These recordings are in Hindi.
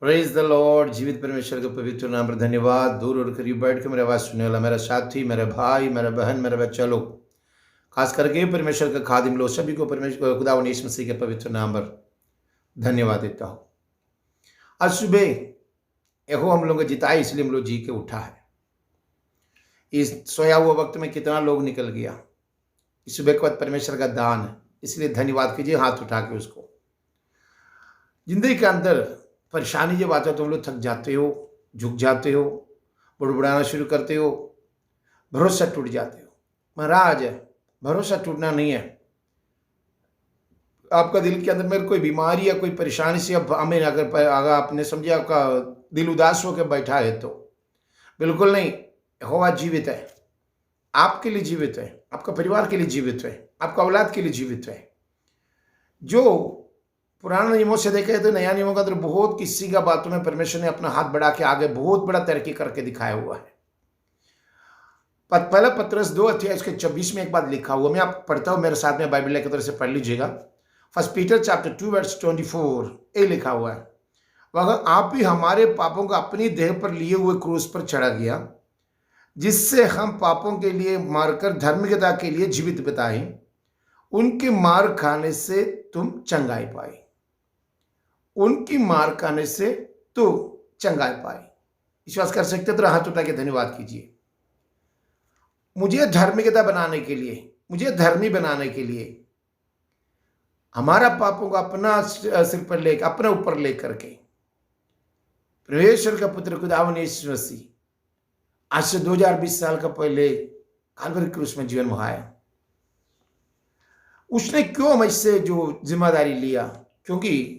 Praise the Lord. जीवित परमेश्वर के पवित्र नाम पर धन्यवाद। दूर और करीब बैठ के मेरे आवाज़ सुनने वाला मेरा साथी, मेरा भाई, मेरा बहन, मेरा बच्चा लोग, खास करके परमेश्वर के खादिम लोग, सभी को परमेश्वर खुदावंद यीशु मसीह के पवित्र नाम पर धन्यवाद देता हूँ। आज सुबह यहोवा हम लोग को जिताए, इसलिए हम लोग जी के उठा है। इस सोया हुआ वक्त में कितना लोग निकल गया। इस सुबह के बाद परमेश्वर का दान है, इसलिए धन्यवाद कीजिए हाथ उठा के उसको। जिंदगी के अंदर परेशानी जब आता है तो हम लोग थक जाते हो, झुक जाते हो, बुड़बुड़ाना शुरू करते हो, भरोसा टूट जाते हो। महाराज, भरोसा टूटना नहीं है। आपका दिल के अंदर में कोई बीमारी या कोई परेशानी से अब हमें अगर आपने समझे आपका दिल उदास होकर बैठा है तो बिल्कुल नहीं। यहोवा जीवित है, आपके लिए जीवित है, आपका परिवार के लिए जीवित है, आपका औलाद के लिए जीवित है। जो पुराने नियमों से देखे तो नया नियमों का अंदर बहुत किसी का बातों में परमेश्वर ने अपना हाथ बढ़ा के आगे बहुत बड़ा तरक्की करके दिखाया हुआ है। पहला पत्रस 2:26 में एक बात लिखा हुआ, मैं आप पढ़ता हूं, मेरे साथ में बाइबल की तरह से पढ़ लीजिएगा। 1 पीटर चैप्टर 2:24 ये लिखा हुआ है, वह आप ही हमारे पापों को अपनी देह पर लिए हुए क्रूस पर चढ़ा गया, जिससे हम पापों के लिए मारकर धार्मिकता के लिए जीवित बताएं। उनके मार खाने से तुम चंगाई पाए। उनकी मार खाने से तो चंगाई पाए। विश्वास कर सकते तो हाथ उठा के धन्यवाद कीजिए। मुझे धार्मिकता बनाने के लिए, मुझे धर्मी बनाने के लिए, हमारा पापों को अपना सिर पर लेकर, अपने ऊपर लेकर के परमेश्वर का पुत्र खुदावंद यीशु मसीह आज से 2020 साल का पहले काल्वरी क्रूस में जीवन बहाया। उसने क्यों मुझसे जो जिम्मेदारी लिया? क्योंकि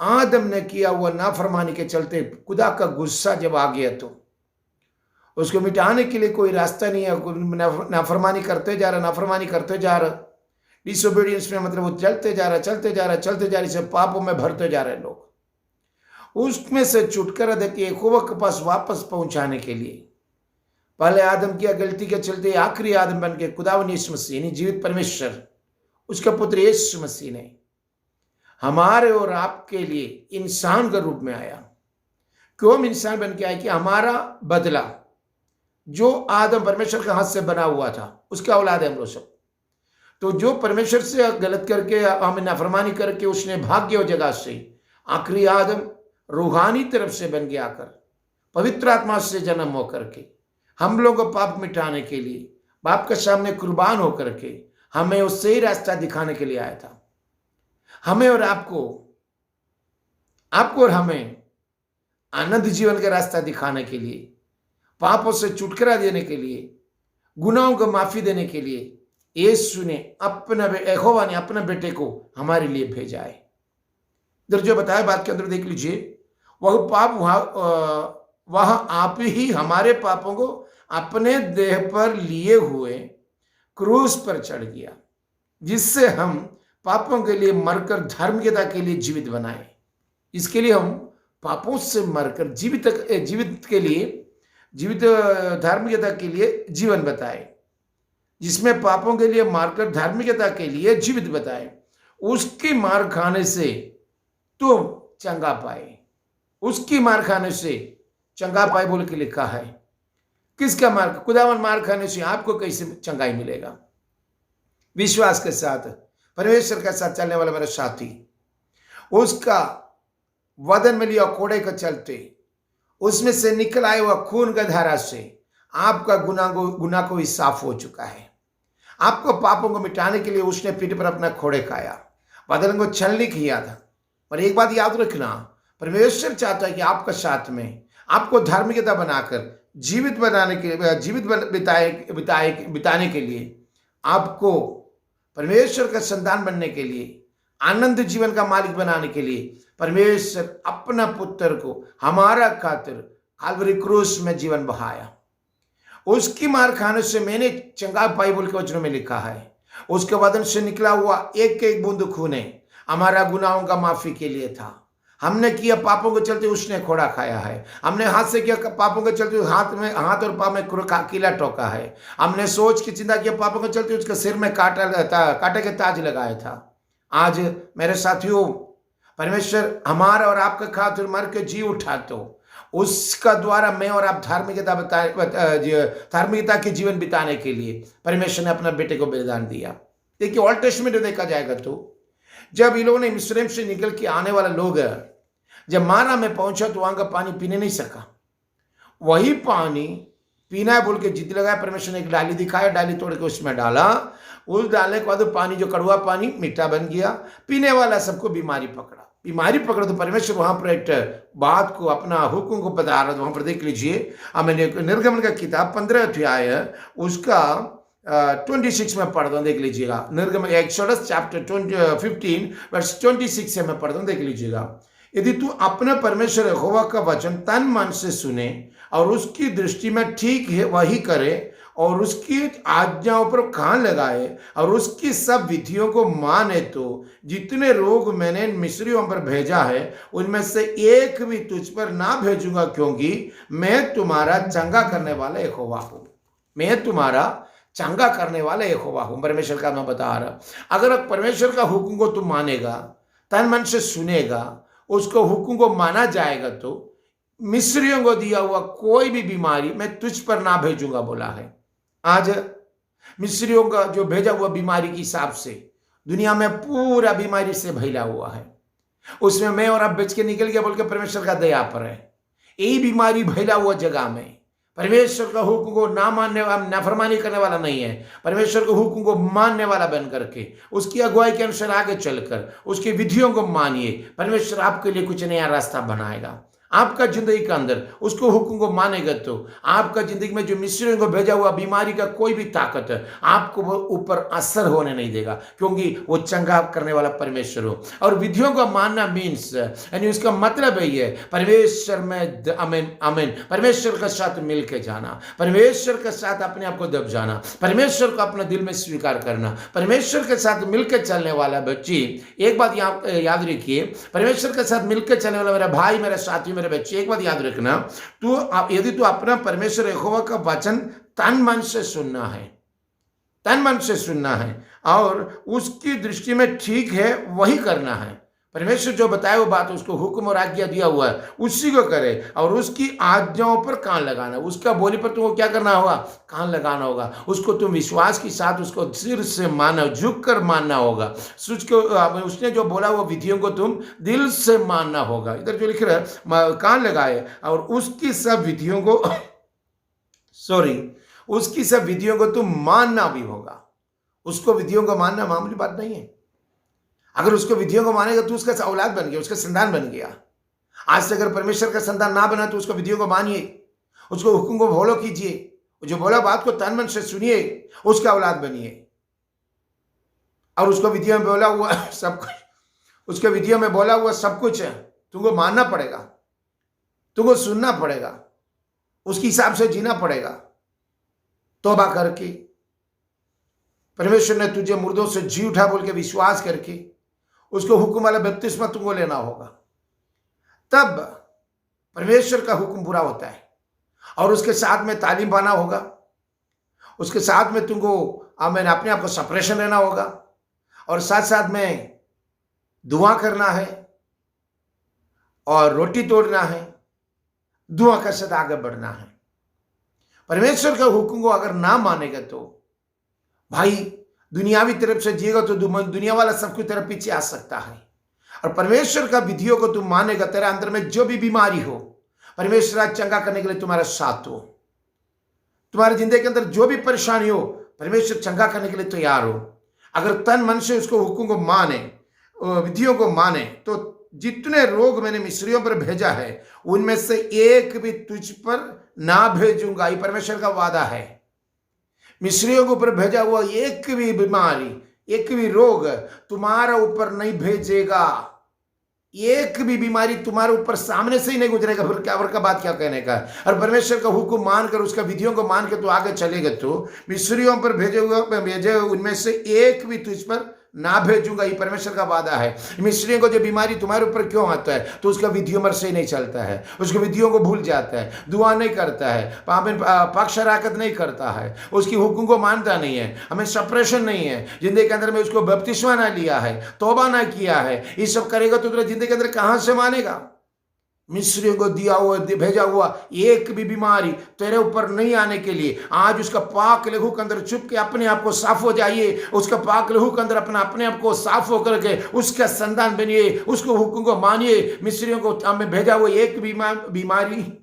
आदम ने किया हुआ नाफरमानी के चलते खुदा का गुस्सा जब आ गया तो उसको मिटाने के लिए कोई रास्ता नहीं है। नाफरमानी करते जा रहा, डिसोबीडियंस में मतलब वो चलते जा रहा, इसे पापों में भरते जा रहे लोग। उसमें से छुटकारा देके यहोवा के पास वापस पहुंचाने के लिए पहले आदम की गलती के चलते आखिरी आदम बन के खुदावंद यीशु मसीह यानी जीवित परमेश्वर, उसका पुत्र यीशु मसीह ने हमारे और आपके लिए इंसान के रूप में आया। क्यों हम इंसान बन के आए? कि हमारा बदला जो आदम परमेश्वर के हाथ से बना हुआ था, उसका औलाद है हम लोग सब। तो जो परमेश्वर से गलत करके, हमें नाफरमानी करके उसने भाग गया जगह से, आखिरी आदम रूहानी तरफ से बन गया आकर पवित्र आत्मा से जन्म होकर के हम लोगों को पाप मिटाने के लिए बाप के सामने कुर्बान होकर के हमें उससे ही रास्ता दिखाने के लिए आया था। हमें और आपको और हमें आनंद जीवन का रास्ता दिखाने के लिए, पापों से छुटकारा देने के लिए, गुनाहों को माफी देने के लिए यीशु ने यहोवा ने अपने बेटे को हमारे लिए भेजा है। इधर जो बताया बात के अंदर देख लीजिए, वह आप ही हमारे पापों को अपने देह पर लिए हुए क्रूस पर चढ़ गया, जिससे हम पापों के लिए मरकर धार्मिकता के लिए जीवित बनाए। इसके लिए हम पापों से मरकर जीवित धार्मिकता के लिए जीवन बताए, जिसमें पापों के लिए मारकर धार्मिकता के लिए जीवित बताए। उसकी मार खाने से तो चंगा पाए, उसकी मार खाने से चंगा पाए बोल के लिखा है। किसका मार? खुदावन मार खाने से आपको कैसे चंगाई मिलेगा? विश्वास के साथ, परमेश्वर के साथ चलने वाला मेरा साथी, उसका वदन में लिया कोड़े का चलते, उसमें से निकल आए हुआ खून का धारा से आपका गुनाह को ही साफ हो चुका है। आपको पापों को मिटाने के लिए उसने पीठ पर अपना खोड़े खाया, वदन को छलनी किया था। पर एक बात याद रखना, परमेश्वर चाहता है कि आपका साथ में आपको धार्मिकता बनाकर जीवित बिताने के लिए, आपको परमेश्वर का संतान बनने के लिए, आनंद जीवन का मालिक बनाने के लिए परमेश्वर अपना पुत्र को हमारा खातिर काल्वरी क्रूस में जीवन बहाया। उसकी मार खाने से मैंने चंगाई पाई बोल के वचनों में लिखा है। उसके वदन से निकला हुआ एक एक बूंद खून हमारा गुनाहों का माफी के लिए था। हमने किया पापों के चलते उसने खोड़ा खाया है। हमने हाथ से किया पापों के चलते हाथ और पाँव में कीला ठोका है। हमने सोच की चिंता किया पापों के चलते उसके सिर में कांटे के ताज लगाया था। आज मेरे साथियों, परमेश्वर हमारा और आपका खातिर मर के जी उठा, तो उसका द्वारा मैं और आप धार्मिकता के जीवन बिताने के लिए परमेश्वर ने अपना बेटे को बलिदान दिया। देखिए ओल्ड टेस्टामेंट में देखा जाएगा तो जब इन लोगों ने मिस्रैम से निकल के आने वाला लोग जब मारा में पहुंचा तो वहां का पानी पीने नहीं सका। वही पानी पीना है बोल के जिद लगाया, परमेश्वर ने एक डाली दिखाया, डाली तोड़ के उसमें डाला। उस डालने के बाद पानी जो कड़वा पानी मीठा बन गया, पीने वाला सबको बीमारी पकड़ा तो परमेश्वर वहां पर एक बात को अपना हुक्म को बता रहा था। वहां पर देख लीजिए, मैंने निर्गमन का किताब 15 अध्याय उसका 26 में पढ़ता हूँ, देख लीजिएगा। निर्गमन एक्सोडस चैप्टर 15 वर्स 26 से मैं पढ़ता हूँ, देख लीजिएगा। यदि तू अपने परमेश्वर यहोवा का वचन तन मन से सुने और उसकी दृष्टि में ठीक है वही करे और उसकी आज्ञाओं पर कान लगाए और उसकी सब विधियों को माने, तो जितने रोग मैंने मिस्रियों पर भेजा है उनमें से एक भी तुझ पर ना भेजूंगा, क्योंकि मैं तुम्हारा चंगा करने वाला यहोवा हूं। मैं तुम्हारा चंगा करने वाला यहोवा हूं। परमेश्वर का मैं बता रहा, अगर परमेश्वर का हुक्म को तुम मानेगा, तन मन से सुनेगा, उसको हुक्म को माना जाएगा, तो मिस्रियों को दिया हुआ कोई भी बीमारी मैं तुझ पर ना भेजूंगा बोला है। आज मिस्रियों का जो भेजा हुआ बीमारी के हिसाब से दुनिया में पूरा बीमारी से भैला हुआ है, उसमें मैं और आप बच के निकल गया बोल के परमेश्वर का दया पर है। यही बीमारी भैला हुआ जगह में परमेश्वर का हुक्म को ना मानने वाला, नाफरमानी करने वाला नहीं है, परमेश्वर के हुक्म को मानने वाला बन करके उसकी अगुवाई के अनुसार आगे चलकर उसकी विधियों को मानिए, परमेश्वर आपके लिए कुछ नया रास्ता बनाएगा। आपका जिंदगी के अंदर उसको हुक्म को मानेगा तो आपका जिंदगी में जो मिस्रियों को भेजा हुआ बीमारी का कोई भी ताकत आपको वो ऊपर असर होने नहीं देगा, क्योंकि वो चंगा करने वाला परमेश्वर हो। और विधियों को मानना मीन्स यानी उसका मतलब यही है परमेश्वर में अमीन अमीन परमेश्वर के साथ मिल के जाना, परमेश्वर के साथ अपने आप को दब जाना, परमेश्वर को अपने दिल में स्वीकार करना, परमेश्वर के साथ मिलकर चलने वाला बच्ची। एक बात याद रखिए, परमेश्वर के साथ मिलकर चलने वाला मेरा भाई, मेरा साथी, मेरे बच्चे, एक बात याद रखना, यदि तू अपना परमेश्वर यहोवा का वचन तन मन से सुनना है, तन मन से सुनना है और उसकी दृष्टि में ठीक है वही करना है। परमेश्वर जो बताए वो बात, उसको हुक्म और आज्ञा दिया हुआ है उसी को करे और उसकी आज्ञाओं पर कान लगाना, उसका बोली पर तुमको क्या करना होगा, कान लगाना होगा। उसको तुम विश्वास के साथ उसको सिर से माना, झुक कर मानना होगा। उसने जो बोला वो विधियों को तुम दिल से मानना होगा। इधर जो लिख रहा है कान लगाए और उसकी सब विधियों को उसकी सब विधियों को तुम मानना भी होगा। उसको विधियों को मानना मामूली बात नहीं है। अगर उसको विधियों को मानेगा तो उसका औलाद बन गया, उसका संतान बन गया। आज से अगर परमेश्वर का संतान ना बना तो उसको विधियों को मानिए, उसको हुक्म को फॉलो कीजिए, जो बोला बात को तन मन से सुनिए, उसका औलाद बनिए। और उसको विधियों में बोला हुआ सब कुछ, उसके विधियों में बोला हुआ सब कुछ है, तुमको मानना पड़ेगा, तुमको सुनना पड़ेगा, उसके हिसाब से जीना पड़ेगा। तौबा करके परमेश्वर ने तुझे मुर्दों से जी उठा बोल के विश्वास करके उसको हुक्म वाला बपतिस्मा तुमको लेना होगा, तब परमेश्वर का हुक्म पूरा होता है। और उसके साथ में तालीम पाना होगा, उसके साथ में तुमको मैंने अपने आप को सेपरेशन लेना होगा और साथ साथ में दुआ करना है और रोटी तोड़ना है, दुआ के साथ आगे बढ़ना है। परमेश्वर का हुक्म को अगर ना मानेगा तो भाई दुनियावी तरफ से जिएगा तो दुनिया वाला सब कुछ तेरे पीछे आ सकता है। और परमेश्वर का विधियों को तुम मानेगा, तेरे अंदर में जो भी बीमारी हो परमेश्वर आज चंगा करने के लिए तुम्हारा साथ हो। तुम्हारी जिंदगी के अंदर जो भी परेशानी हो परमेश्वर चंगा करने के लिए तैयार हो। अगर तन मन से उसको हुक्म को माने, विधियों को माने, तो जितने रोग मैंने मिस्रियों पर भेजा है उनमें से एक भी तुझ पर ना भेजूंगा। ये परमेश्वर का वादा है। मिस्रियों के ऊपर भेजा हुआ एक भी बीमारी, एक भी रोग तुम्हारा ऊपर नहीं भेजेगा। एक भी बीमारी तुम्हारे ऊपर सामने से ही नहीं गुजरेगा। फिर क्या का बात क्या कहने का। और परमेश्वर का हुक्म मानकर, उसका विधियों को मान के तो आगे चलेगा तो मिस्रियों पर भेजे उनमें से एक भी तुझ पर ना भेजूंगा, ये परमेश्वर का वादा है। मिस्रियों को जो बीमारी तुम्हारे ऊपर क्यों आता है, तो उसका विधियों में से नहीं चलता है, उसके विधियों को भूल जाता है, दुआ नहीं करता है, पक्षराकत नहीं करता है, उसकी हुक्म को मानता नहीं है, हमें सेपरेशन नहीं है जिंदगी के अंदर में, उसको बपतिस्मा ना लिया है, तौबा ना किया है, ये सब करेगा तो तेरा जिंदगी के अंदर कहां से मानेगा। मिस्रियों को दिया हुआ भेजा हुआ एक भी बीमारी तेरे ऊपर नहीं आने के लिए आज उसका पाक लहू के अंदर छुप के अपने आप को साफ हो जाइए, उसका पाक लहू के अंदर अपने आप को साफ होकर के उसका संतान बनिए, उसको हुक्म को मानिए। मिस्रियों को हमें भेजा हुआ एक बीमारी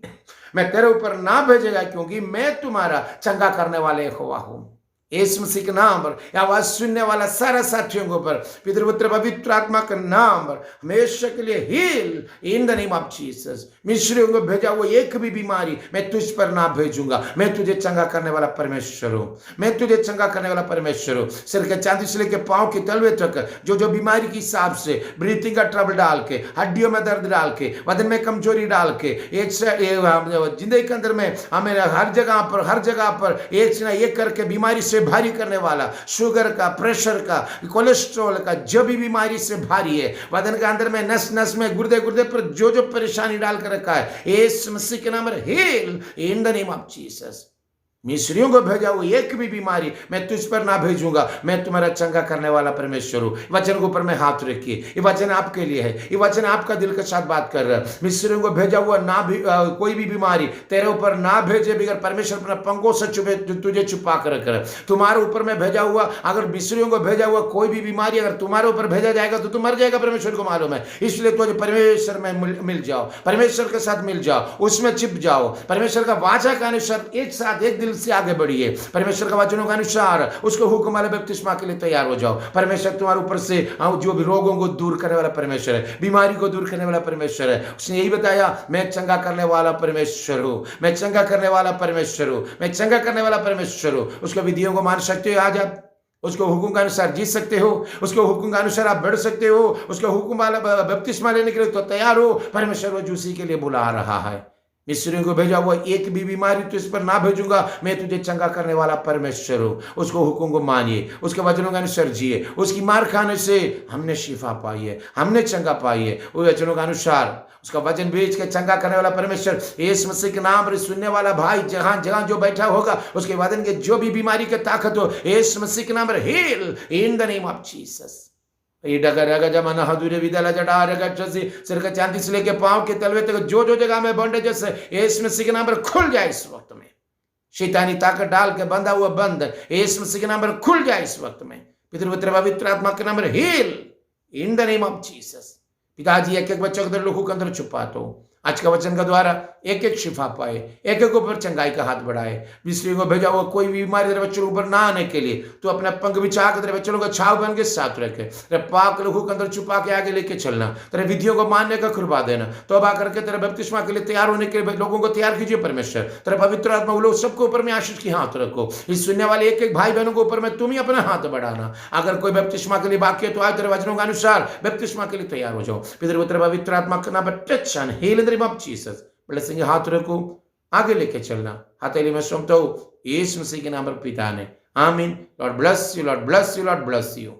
मैं तेरे ऊपर ना भेजेगा, क्योंकि मैं तुम्हारा चंगा करने वाले यहोवा हूं। यीशु मसीह के नाम पर आवाज सुनने वाला सारा साथियों के ऊपर पितृपुत्र पवित्र आत्मा के नाम पर हमेशा के लिए heal in the name of Jesus. मिस्रियों को भेजा हुआ एक भी बीमारी मैं तुझ पर ना भेजूंगा। मैं तुझे चंगा करने वाला परमेश्वर हूं, मैं तुझे चंगा करने वाला परमेश्वर हूं। सिर के चांदी से लेकर पांव के तलवे तक जो बीमारी के हिसाब से ब्रीथिंग का ट्रबल डाल के, हड्डियों में दर्द डाल के, बदन में कमजोरी डाल के, एक से जिंदगी के अंदर में हमें हर जगह पर एक से ना एक करके बीमारी से भारी करने वाला, शुगर का, प्रेशर का, कोलेस्ट्रॉल का, जो भी बीमारी से भारी है, बदन के अंदर में नस नस में गुर्दे पर जो परेशानी डाल कर रखा है, यीशु मसीह के नाम पर heal in the name of Jesus. मिस्रियों को भेजा हुआ एक भी बीमारी मैं तुझ पर ना भेजूंगा। मैं तुम्हारा चंगा करने वाला परमेश्वर हूं। वचन के ऊपर में हाथ रखिए, ये वचन आपके लिए है, ये वचन आपका दिल के साथ बात कर रहा है। मिस्रियों को भेजा हुआ कोई भी बीमारी तेरे ऊपर ना भेजे बगैर परमेश्वर अपने पंखों से तुझे छुपा कर रख रहा है। तुम्हारे ऊपर में भेजा हुआ, अगर मिस्रियों को भेजा हुआ कोई भी बीमारी अगर तुम्हारे ऊपर भेजा जाएगा तो तुम मर जाएगा, परमेश्वर को मालूम है। इसलिए तुझे परमेश्वर में मिल जाओ, परमेश्वर के साथ मिल जाओ, उसमें छिप जाओ। परमेश्वर का वाचा के अनुसार एक साथ एक दिल से आगे बढ़िए। परमेश्वर का वचनों के अनुसार उसको हुक्म वाले बपतिस्मा के लिए तैयार हो जाओ। परमेश्वर तुम्हारे ऊपर से जो भी रोगों को दूर करने वाला परमेश्वर है, बीमारी को दूर करने वाला परमेश्वर है। उसने यही बताया, मैं चंगा करने वाला परमेश्वर हूं, मैं चंगा करने वाला परमेश्वर हूं, मैं चंगा करने वाला परमेश्वर हूं। उसके विधियों को मान सकते हो, आज आप उसको हुक्म के अनुसार जी सकते हो, उसको हुक्म के अनुसार आप बढ़ सकते हो, उसको हुक्म वाला बपतिस्मा लेने के लिए तो तैयार हो। परमेश्वर वो उसी के लिए बुला रहा है। मिस्रियों को भेजा हुआ एक भी बीमारी तो इस पर ना भेजूंगा। मैं तुझे चंगा करने वाला परमेश्वर हूं। उसको हुक्म को मानिए, उसके वचनों के अनुसार जिए। उसकी मार खाने से हमने शिफा पाई है, हमने चंगा पाई है। उस वचनों के अनुसार उसका वचन बेच के चंगा करने वाला परमेश्वर यीशु मसीह के नाम पर सुनने वाला भाई जहां जहां जो बैठा होगा उसके वचन के जो भी बीमारी के ताकत हो, यीशु मसीह के नाम पर heal in the name of Jesus. सिर का चांदी से लेके पांव के तलवे तक जो जगह में बॉन्डेज है यीशु मसीह के नाम पर खुल जाए इस वक्त में। शैतानी ताकत डाल के बंधा हुआ बंद यीशु मसीह के नाम पर खुल जाए इस वक्त में। पितृपुत्र पवित्र आत्मा के नाम पर heal in the name of Jesus. पिताजी एक एक बच्चों के अंदर लोगों के अंदर छुपा दो। आज का वचन का द्वारा एक एक शिफा पाए, एक एक ऊपर चंगाई का हाथ बढ़ाए। मिस्रियों को भेजा हुआ कोई बीमारी तेरे बच्चों के ऊपर ना आने के लिए तो अपना पंख बिछा के तेरे बच्चों को छाव बन के साथ रखे। तेरे पाक लहू के अंदर छुपा के आगे लेके चलना, तेरे विधियों को मानने का कृपा देना। तौबा करके तेरे बपतिस्मा के लिए तैयार होने के लिए लोगों को तैयार कीजिए परमेश्वर। तेरे पवित्र आत्मा वो लोग सबके ऊपर में आशीष की हाथ रखो। इस सुनने वाले एक एक भाई बहनों के ऊपर में तुम ही अपना हाथ बढ़ाना। अगर कोई बपतिस्मा के लिए बाकी है तो आज तेरे वचनों के अनुसार बपतिस्मा के लिए तैयार हो जाओ। पितृपुत्र पवित्र आत्मा के नाम पर touch and heal in the name of Jesus. Blessing हाथ रखो, आगे लेके चलना। हथेली में सौंपता हूं यीशु मसीह के नाम पर पिता ने, आमीन। Lord bless you, Lord bless you, Lord bless you.